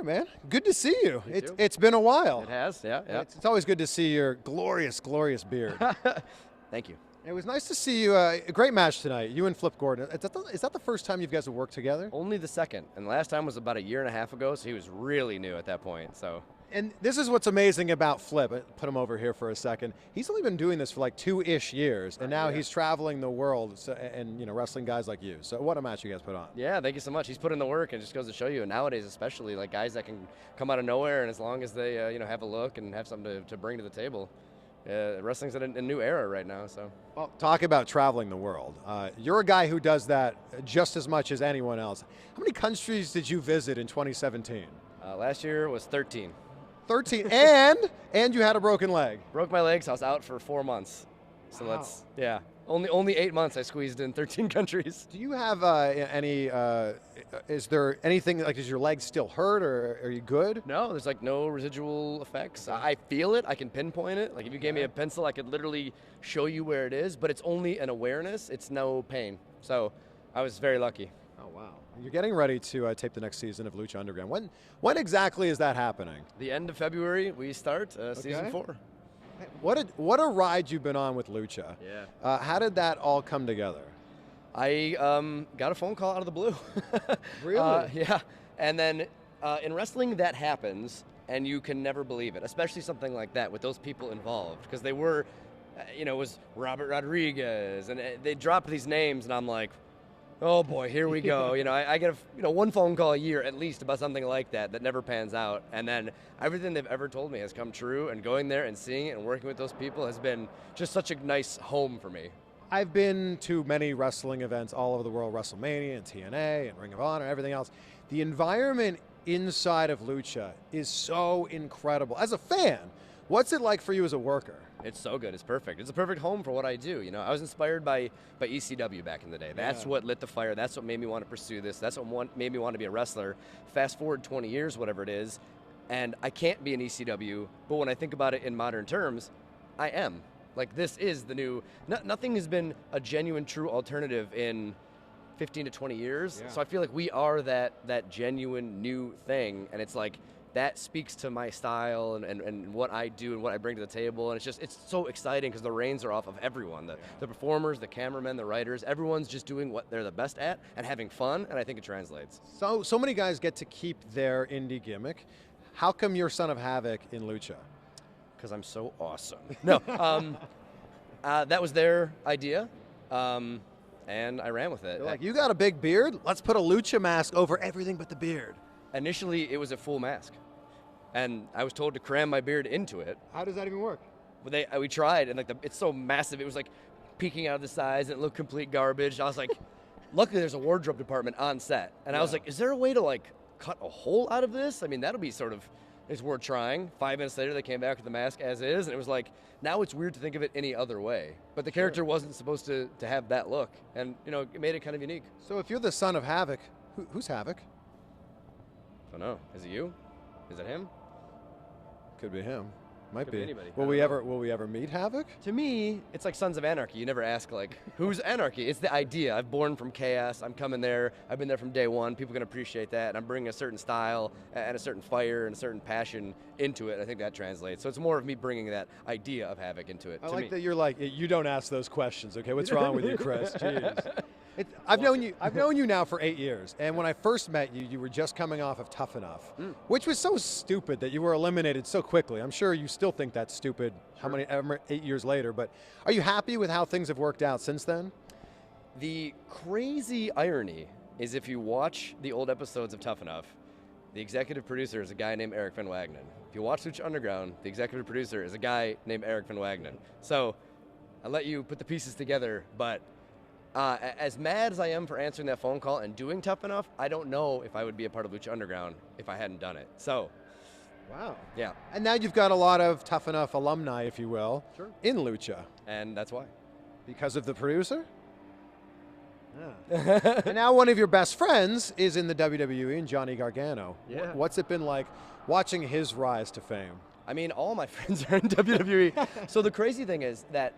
man. Good to see you. You too. It's been a while. It has, yeah. It's always good to see your glorious, glorious beard. Thank you. It was nice to see you. A great match tonight. You and Flip Gordon. Is that the first time you guys have worked together? Only the second, and the last time was about a year and a half ago, so he was really new at that point. So. And this is what's amazing about Flip. Put him over here for a second. He's only been doing this for like 2-ish years, and now he's traveling the world and wrestling guys like you. So what a match you guys put on. Yeah, thank you so much. He's put in the work, and it just goes to show you. And nowadays, especially, like guys that can come out of nowhere, and as long as they have a look and have something to bring to the table, wrestling's in a new era right now. So. Well, talk about traveling the world. You're a guy who does that just as much as anyone else. How many countries did you visit in 2017? Last year was 13. 13, and you had a broken leg. Broke my leg, so I was out for 4 months. So wow. that's only 8 months I squeezed in 13 countries. Do you have any? Is there anything like? Does your leg still hurt, or are you good? No, there's like no residual effects. I feel it. I can pinpoint it. Like if you gave me a pencil, I could literally show you where it is. But it's only an awareness. It's no pain. So I was very lucky. Oh wow. You're getting ready to tape the next season of Lucha Underground. When exactly is that happening? The end of February, we start season 4. What a ride you've been on with Lucha. Yeah. How did that all come together? I got a phone call out of the blue. Really? Yeah. And then in wrestling, that happens, and you can never believe it, especially something like that with those people involved, because they were, it was Robert Rodriguez, and they dropped these names, and I'm like, oh boy, here we go. I get one phone call a year at least about something like that never pans out. And then everything they've ever told me has come true, and going there and seeing it and working with those people has been just such a nice home for me. I've been to many wrestling events all over the world, WrestleMania and TNA and Ring of Honor and everything else. The environment inside of Lucha is so incredible. As a fan, what's it like for you as a worker? It's so good. It's perfect. It's a perfect home for what I do. I was inspired by ECW back in the day. That's what lit the fire. That's what made me want to pursue this. That's what made me want to be a wrestler. Fast forward 20 years, whatever it is, and I can't be an ECW, but when I think about it in modern terms, I am. Like, this is the new... nothing has been a genuine, true alternative in 15 to 20 years. Yeah. So I feel like we are that genuine new thing, and it's like... that speaks to my style and what I do and what I bring to the table. And it's so exciting because the reins are off of everyone. The performers, the cameramen, the writers, everyone's just doing what they're the best at and having fun, and I think it translates. So many guys get to keep their indie gimmick. How come you're Son of Havoc in Lucha? Because I'm so awesome. No, that was their idea, and I ran with it. They're like, you got a big beard? Let's put a Lucha mask over everything but the beard. Initially, it was a full mask, and I was told to cram my beard into it. How does that even work? We tried, and it's so massive. It was like peeking out of the sides, and it looked complete garbage. I was like, luckily there's a wardrobe department on set, and I was like, is there a way to cut a hole out of this? I mean, that'll be it's worth trying. 5 minutes later, they came back with the mask as is, and it was like, now it's weird to think of it any other way. But the character wasn't supposed to have that look, and it made it kind of unique. So if you're the Son of Havoc, who's Havoc? I don't know. Is it you? Is it him? Could be him. Might Could be. anybody. Will we ever meet Havoc? To me, it's like Sons of Anarchy. You never ask who's Anarchy? It's the idea. I'm born from chaos. I'm coming there. I've been there from day one. People can appreciate that. And I'm bringing a certain style and a certain fire and a certain passion into it. I think that translates. So it's more of me bringing that idea of Havoc into it. I like that you're like, you don't ask those questions. Okay, what's wrong with you, Chris? Jeez. I've known you now for 8 years, and when I first met you, you were just coming off of Tough Enough, which was so stupid that you were eliminated so quickly. I'm sure you still think that's stupid. Sure. 8 years later, but are you happy with how things have worked out since then? The crazy irony is, if you watch the old episodes of Tough Enough, the executive producer is a guy named Eric Van Wagenen. If you watch Lucha Underground, the executive producer is a guy named Eric Van Wagenen. So I'll let you put the pieces together, but as mad as I am for answering that phone call and doing Tough Enough, I don't know if I would be a part of Lucha Underground if I hadn't done it. So, wow. Yeah. And now you've got a lot of Tough Enough alumni, if you will, in Lucha. And that's why. Because of the producer? Yeah. And now one of your best friends is in the WWE, and Johnny Gargano. Yeah. What's it been like watching his rise to fame? I mean, all my friends are in WWE. So the crazy thing is that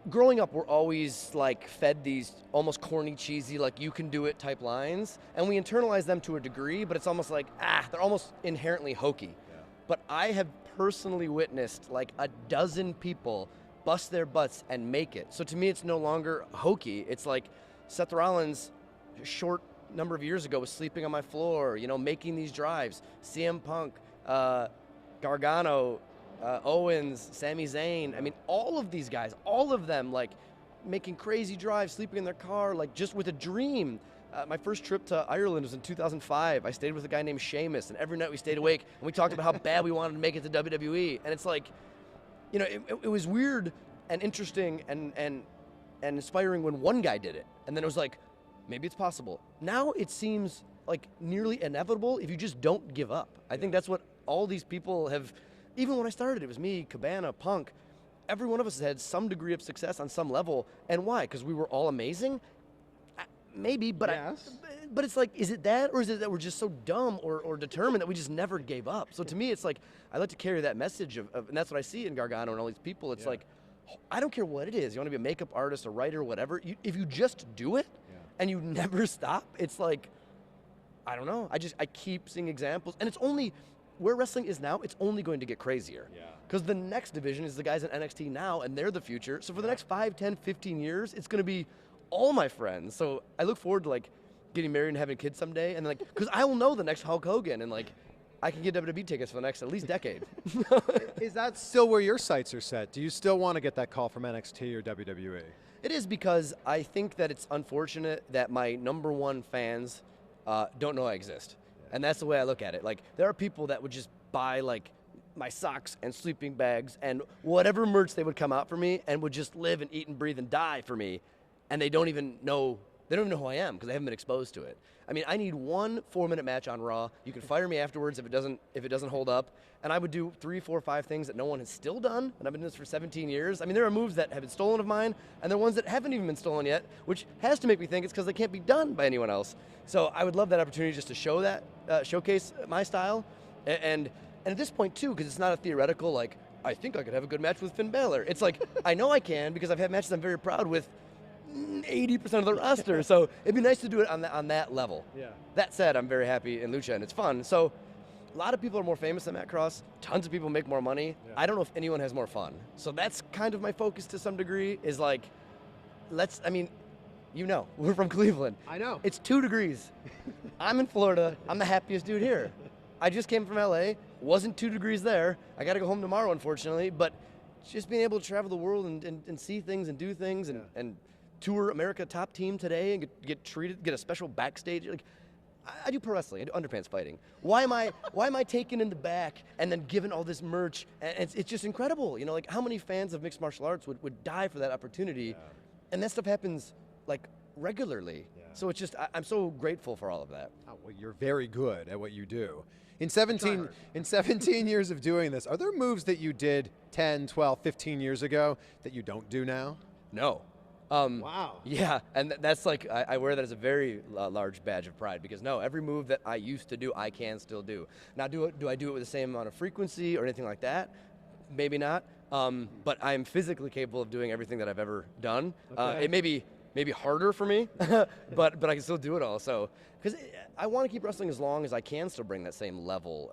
growing up, we're always like fed these almost corny, cheesy, like you can do it type lines, and we internalize them to a degree, but it's almost like, they're almost inherently hokey. Yeah. But I have personally witnessed like a dozen people bust their butts and make it. So to me, it's no longer hokey. It's like Seth Rollins, a short number of years ago, was sleeping on my floor, you know, making these drives. CM Punk, Gargano, Owens, Sami Zayn. I mean, all of these guys, all of them, like, making crazy drives, sleeping in their car, like, just with a dream. My first trip to Ireland was in 2005. I stayed with a guy named Sheamus, and every night we stayed awake, and we talked about how bad we wanted to make it to WWE. And it's like, you know, it was weird and interesting and inspiring when one guy did it. And then it was like, maybe it's possible. Now it seems like nearly inevitable if you just don't give up. I think that's what all these people have. Even when I started, it was me, Cabana, Punk. Every one of us had some degree of success on some level. And why? Because we were all amazing? Maybe, but yes. But it's like, is it that, or is it that we're just so dumb or determined that we just never gave up? So to me, it's like, I like to carry that message of and that's what I see in Gargano and all these people. It's like, I don't care what it is. You want to be a makeup artist, a writer, whatever. If you just do it and you never stop, it's like, I don't know. I keep seeing examples. And it's only, where wrestling is now, it's only going to get crazier. Because the next division is the guys in NXT now, and they're the future. So for the next 5, 10, 15 years, it's going to be all my friends. So I look forward to, like, getting married and having kids someday. And, like, because I will know the next Hulk Hogan, and, like, I can get WWE tickets for the next at least decade. Is that still where your sights are set? Do you still want to get that call from NXT or WWE? It is, because I think that it's unfortunate that my number one fans don't know I exist. And that's the way I look at it. Like, there are people that would just buy, like, my socks and sleeping bags and whatever merch they would come out for me and would just live and eat and breathe and die for me. And they don't even know who I am because they haven't been exposed to it. I mean, I need one 4-minute match on Raw. You can fire me afterwards if it doesn't hold up. And I would do 3, 4, 5 things that no one has still done. And I've been doing this for 17 years. I mean, there are moves that have been stolen of mine, and there are ones that haven't even been stolen yet, which has to make me think it's because they can't be done by anyone else. So I would love that opportunity just to show that, showcase my style. And at this point, too, because it's not a theoretical, like, I think I could have a good match with Finn Balor. It's like, I know I can because I've had matches I'm very proud with 80% of the roster. So it'd be nice to do it on that level. Yeah. That said, I'm very happy in Lucha, and it's fun. So a lot of people are more famous than Matt Cross. Tons of people make more money. Yeah. I don't know if anyone has more fun. So that's kind of my focus to some degree, is like, you know, we're from Cleveland. I know. It's 2 degrees. I'm in Florida. I'm the happiest dude here. I just came from LA. Wasn't 2 degrees there. I got to go home tomorrow, unfortunately. But just being able to travel the world and see things and do things and tour America Top Team today and get a special backstage. Like, I do pro wrestling. I do underpants fighting. Why am I taken in the back and then given all this merch? And it's just incredible. You know, like, how many fans of mixed martial arts would die for that opportunity? Yeah. And that stuff happens, like, regularly. Yeah. So it's just, I'm so grateful for all of that. Oh, well, you're very good at what you do. In 17 years of doing this, are there moves that you did 10, 12, 15 years ago that you don't do now? No. Wow. Yeah, and that's like, I wear that as a very large badge of pride, because no, every move that I used to do, I can still do. Now, do I do it with the same amount of frequency or anything like that? Maybe not. But I'm physically capable of doing everything that I've ever done. Okay. It may be harder for me, but I can still do it all. So, because I want to keep wrestling as long as I can still bring that same level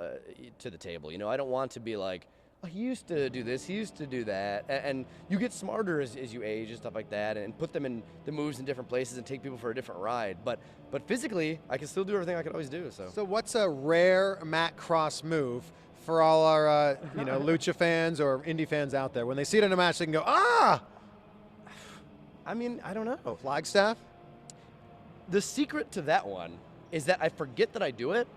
to the table. You know, I don't want to be like, oh, he used to do this, he used to do that. And you get smarter as you age and stuff like that, and put them in the moves in different places and take people for a different ride. But physically, I can still do everything I could always do. So what's a rare Matt Cross move for all our Lucha fans or indie fans out there? When they see it in a match, they can go, ah! I mean, I don't know. Flagstaff? The secret to that one is that I forget that I do it.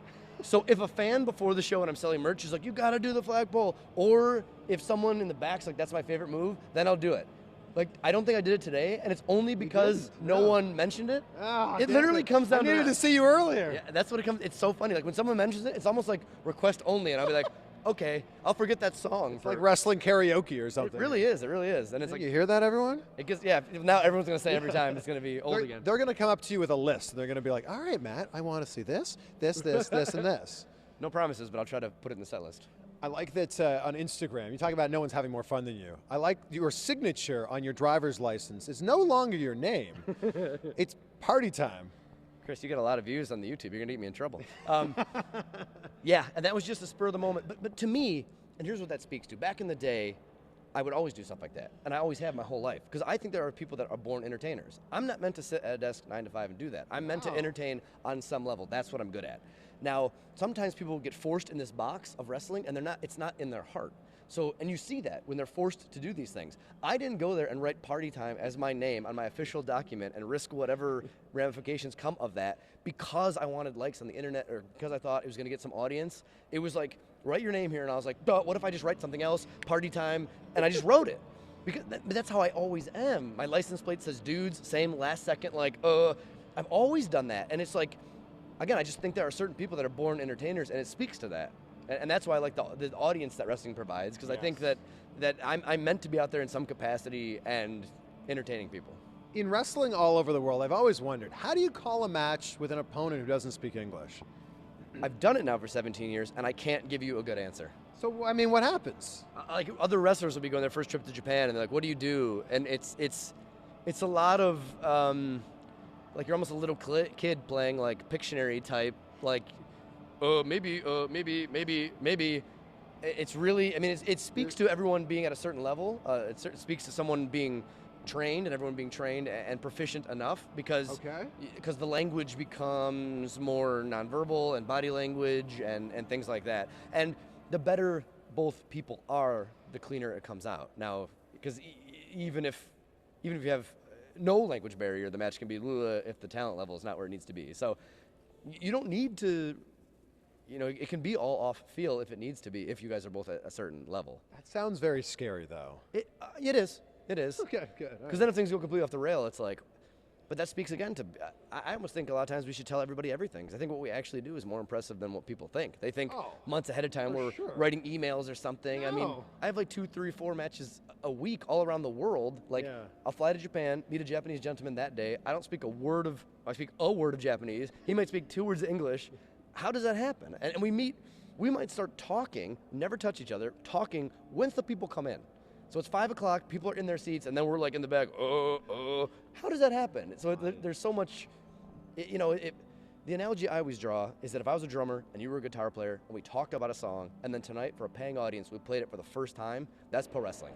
So if a fan before the show and I'm selling merch is like, you got to do the flagpole, or if someone in the back's like, that's my favorite move, then I'll do it. Like, I don't think I did it today, and it's only because no one mentioned it. Oh, it literally comes down to... I needed to see you earlier. Yeah, that's what it comes... It's so funny. Like, when someone mentions it, it's almost like request only, and I'll be like, okay, I'll forget that song. It's like wrestling karaoke or something. It really is. It really is. And it's like, you hear that, everyone? It gets, yeah. Now everyone's going to say every time it's going to be old again. They're going to come up to you with a list. They're going to be like, all right, Matt, I want to see this, and this. No promises, but I'll try to put it in the set list. I like that on Instagram, you talk about no one's having more fun than you. I like your signature on your driver's license. It's no longer your name. It's party time. Chris, you get a lot of views on the YouTube. You're going to get me in trouble. Yeah, and that was just a spur of the moment. But to me, and here's what that speaks to. Back in the day, I would always do stuff like that. And I always have my whole life. Because I think there are people that are born entertainers. I'm not meant to sit at a desk 9 to 5 and do that. I'm meant to entertain on some level. That's what I'm good at. Now, sometimes people get forced in this box of wrestling, and it's not in their heart. So, and you see that when they're forced to do these things. I didn't go there and write party time as my name on my official document and risk whatever ramifications come of that because I wanted likes on the internet or because I thought it was going to get some audience. It was like, write your name here, and I was like, duh, what if I just write something else, party time, and I just wrote it. Because that's how I always am. My license plate says dudes, same last second, like, I've always done that. And it's like, again, I just think there are certain people that are born entertainers, and it speaks to that. And that's why I like the audience that wrestling provides, because I think that I'm meant to be out there in some capacity and entertaining people. In wrestling all over the world, I've always wondered, how do you call a match with an opponent who doesn't speak English? I've done it now for 17 years, and I can't give you a good answer. So, I mean, what happens? Like, other wrestlers will be going their first trip to Japan, and they're like, what do you do? And it's a lot of, like, you're almost a little kid playing, like, Pictionary type, like, maybe. It's really, I mean, it speaks to everyone being at a certain level. It speaks to someone being trained and everyone being trained and proficient enough because the language becomes more nonverbal and body language and things like that. And the better both people are, the cleaner it comes out. Now, because even if you have no language barrier, the match can be Lula if the talent level is not where it needs to be. So you don't need to. You know, it can be all off feel if it needs to be, if you guys are both at a certain level. That sounds very scary, though. It is. It is. Okay, good. Because then if things go completely off the rail, it's like, but that speaks again to, I almost think a lot of times we should tell everybody everything. Because I think what we actually do is more impressive than what people think. They think months ahead of time we're writing emails or something. No. I mean, I have like 2, 3, 4 matches a week all around the world. Like, I'll fly to Japan, meet a Japanese gentleman that day. I don't speak I speak a word of Japanese. He might speak 2 words of English. How does that happen? And we might start talking, never touch each other, talking once the people come in. So it's 5 o'clock, people are in their seats, and then we're like in the back, how does that happen? So there's so much, the analogy I always draw is that if I was a drummer and you were a guitar player and we talked about a song, and then tonight for a paying audience, we played it for the first time, that's pro wrestling.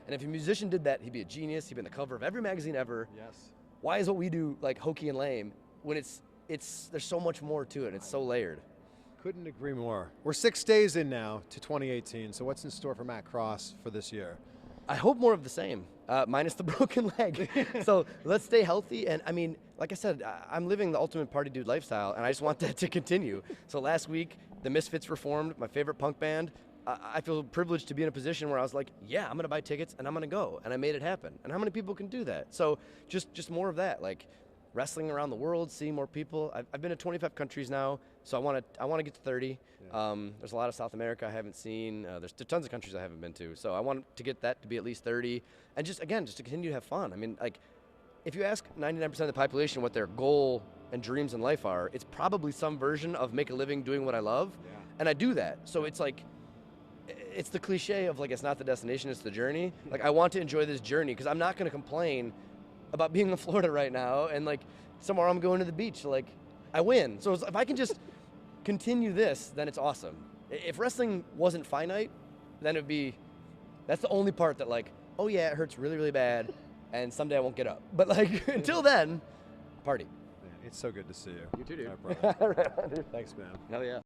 And if a musician did that, he'd be a genius, he'd be on the cover of every magazine ever. Yes. Why is what we do like hokey and lame when there's so much more to it. It's so layered. Couldn't agree more. We're 6 days in now to 2018. So what's in store for Matt Cross for this year? I hope more of the same, minus the broken leg. So let's stay healthy. And I mean, like I said, I'm living the ultimate party dude lifestyle, and I just want that to continue. So last week, the Misfits were formed, my favorite punk band. I feel privileged to be in a position where I was like, yeah, I'm going to buy tickets and I'm going to go. And I made it happen. And how many people can do that? So just more of that. Like, wrestling around the world, seeing more people. I've been to 25 countries now, so I want to get to 30. Yeah. There's a lot of South America I haven't seen. There's tons of countries I haven't been to, so I want to get that to be at least 30. And just to continue to have fun. I mean, like, if you ask 99% of the population what their goal and dreams in life are, it's probably some version of make a living doing what I love, and I do that. So it's like, it's the cliche of like, it's not the destination, it's the journey. Like, I want to enjoy this journey because I'm not going to complain about being in Florida right now and like somewhere I'm going to the beach. Like, I win. So if I can just continue this, then it's awesome. If wrestling wasn't finite, then that's the only part that like, oh yeah, it hurts really, really bad and someday I won't get up. But like, until then, party. Man, it's so good to see you. You too, dude. All right, brother. Thanks, man. Hell yeah.